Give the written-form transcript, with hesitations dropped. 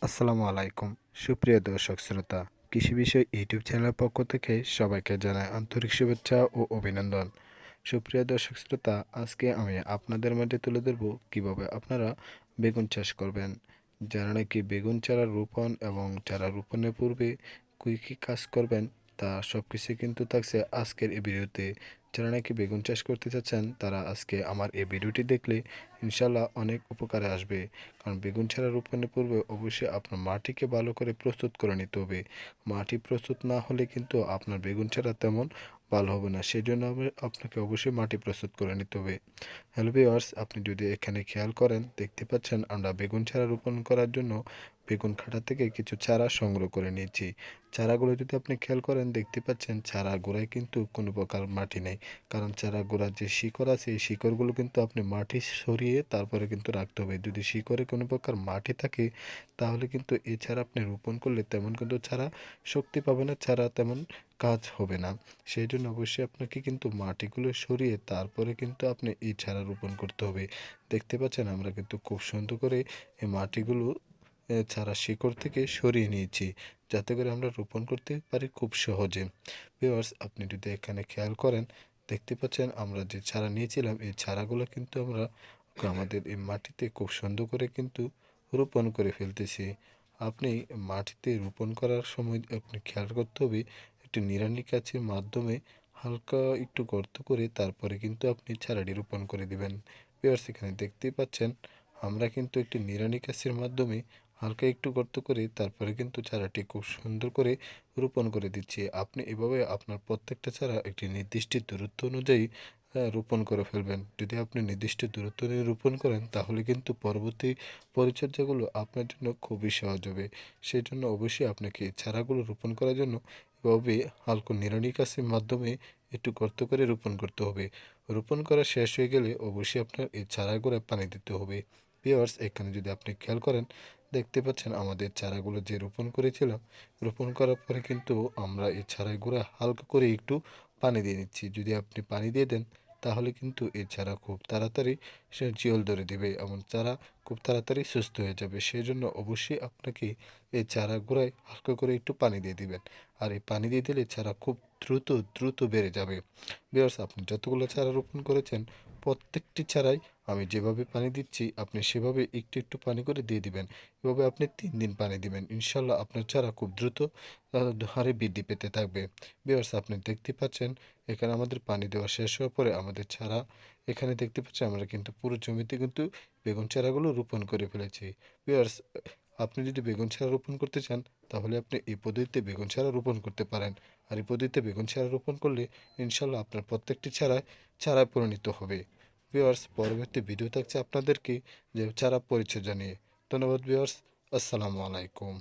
আসসালামু আলাইকুম সুপ্রিয় দর্শক শ্রোতা কৃষি বিষয় ইউটিউব চ্যানেলের পক্ষ থেকে সবাইকে জানাই আন্তরিক শুভেচ্ছা ও অভিনন্দন। সুপ্রিয় দর্শক শ্রোতা, আজকে আমি আপনাদের মাঝে তুলে ধরব কিভাবে আপনারা বেগুন চাষ করবেন। যারা নাকি বেগুন চারা রোপণ এবং চারা রোপণের পূর্বে কী কী কাজ করবেন তা সব কিছু কিন্তু থাকছে আজকের এই ভিডিওতে। যারা নাকি বেগুন চাষ করতে চাচ্ছেন তারা আজকে আমার এই ভিডিওটি দেখলে ইনশাল্লাহ অনেক উপকারে আসবে। কারণ বেগুন চারা রোপণের পূর্বে অবশ্যই আপনার মাটিকে ভালো করে প্রস্তুত করে নিতে হবে। মাটি প্রস্তুত না হলে কিন্তু আপনার বেগুন চারা তেমন ভালো হবে না, সেই জন্য আপনাকে অবশ্যই মাটি প্রস্তুত করে নিতে হবে। হ্যালো ভিউয়ার্স, আপনি যদি এখানে খেয়াল করেন দেখতে পাচ্ছেন আমরা বেগুন চারা রোপণ করার জন্য বেগুন খাঁটা থেকে কিছু চারা সংগ্রহ করে নিয়েছি। চারাগুলো যদি আপনি খেয়াল করেন দেখতে পাচ্ছেন চারা গোড়ায় কিন্তু কোনো প্রকার মাটি নেই, কারণ চারা গোড়ার যে শিকড় আছে এই শিকড়গুলো কিন্তু আপনি মাটি সরিয়ে তারপরে কিন্তু রাখতে হবে। যদি শিকড়ে কোনো প্রকার মাটি থাকে তাহলে কিন্তু এই চারা আপনি রোপণ করলে তেমন কিন্তু চারা শক্তি পাবে না, চারা তেমন কাজ হবে না। সেই জন্য অবশ্যই আপনাকে কিন্তু মাটিগুলো সরিয়ে তারপরে কিন্তু আপনি এই চারা রোপণ করতে হবে। দেখতে পাচ্ছেন আমরা কিন্তু খুব সুন্দর করে এই মাটিগুলো চারা শিকড় থেকে সরিয়ে নিয়েছি, যাতে করে আমরা রোপণ করতে পারি খুব সহজে। ভিউয়ার্স, আপনি যদি এখানে খেয়াল করেন দেখতে পাচ্ছেন আমরা যে চারা নিয়েছিলাম এই চারাগুলো কিন্তু আমরা আমাদের এই মাটিতে খুব সুন্দর করে কিন্তু রোপণ করে ফেলতেছি। আপনি মাটিতে রোপণ করার সময় আপনি খেয়াল করতে হবে একটি নিড়ানি কাছির মাধ্যমে হালকা একটু গর্ত করে তারপরে কিন্তু আপনি চারাটি রোপণ করে দিবেন। ভিউয়ার্স, এখানে দেখতেই পাচ্ছেন আমরা কিন্তু একটি নিড়ানি কাছির মাধ্যমে হালকা একটু গর্ত করে তারপরে কিন্তু চারাটি খুব সুন্দর করে রোপণ করে দিচ্ছি। আপনি এভাবে আপনার প্রত্যেকটা চারা একটি নির্দিষ্ট দূরত্ব অনুযায়ী রোপণ করে ফেলবেন। যদি আপনি নির্দিষ্ট দূরত্ব নিয়ে রোপণ করেন তাহলে কিন্তু পরবর্তী পরিচর্যাগুলো আপনার জন্য খুবই সহজ হবে। সেই জন্য অবশ্যই আপনাকে চারাগুলো রোপণ করার জন্য এভাবে হালকা নিড়ানি কাছির মাধ্যমে একটু গর্ত করে রোপণ করতে হবে। রোপণ করা শেষ হয়ে গেলে অবশ্যই আপনার এই চারাগুলোয় পানি দিতে হবে। ভিউয়ার্স, এখানে যদি আপনি খেয়াল করেন দেখতে পাচ্ছেন আমাদের চারাগুলো যে রোপণ করেছিলাম, রোপণ করার পরে কিন্তু আমরা এই চারাগুলো হালকা করে একটু পানি দিয়ে নিচ্ছি। যদি আপনি পানি দিয়ে দেন তাহলে কিন্তু এই চারা খুব তাড়াতাড়ি সে জিওল ধরে দেবে এবং চারা খুব তাড়াতাড়ি সুস্থ হয়ে যাবে। সেই জন্য অবশ্যই আপনাকে এই চারা গোড়ায় হালকা করে একটু পানি দিয়ে দিবেন। আর এই পানি দিয়ে দিলে চারা খুব দ্রুত দ্রুত বেড়ে যাবে। ভিউয়ার্স, আপনি যতগুলো চারা রোপণ করেছেন প্রত্যেকটি চারাই আমি যেভাবে পানি দিচ্ছি আপনি সেভাবে একটু একটু পানি করে দিয়ে দিবেন। এভাবে আপনি 3 দিন পানি দিবেন, ইনশাল্লাহ আপনার চারা খুব দ্রুত হারে বৃদ্ধি পেতে থাকবে। ভিউয়ার্স, আপনি দেখতে পাচ্ছেন এখানে আমাদের পানি দেওয়া শেষ হওয়ার পরে আমাদের চারা এখানে দেখতে পাচ্ছেন আমরা কিন্তু পুরো জমিতে কিন্তু বেগুন চারাগুলো রোপণ করে ফেলেছি। ভিউয়ার্স, আপনি যদি বেগুন চারা রোপণ করতে চান তাহলে আপনি এই পদ্ধতিতে বেগুন চারা রোপণ করতে পারেন। আর এই পদ্ধতিতে বেগুন চারা রোপণ করলে ইনশাল্লাহ আপনার প্রত্যেকটি চারায় পরিণত হবে। ভিউয়ার্স, পরবর্তী ভিডিও থাকছে আপনাদেরকে যে চারা পরিচর্যা নিয়ে। ধন্যবাদ ভিউয়ার্স, আসসালামু আলাইকুম।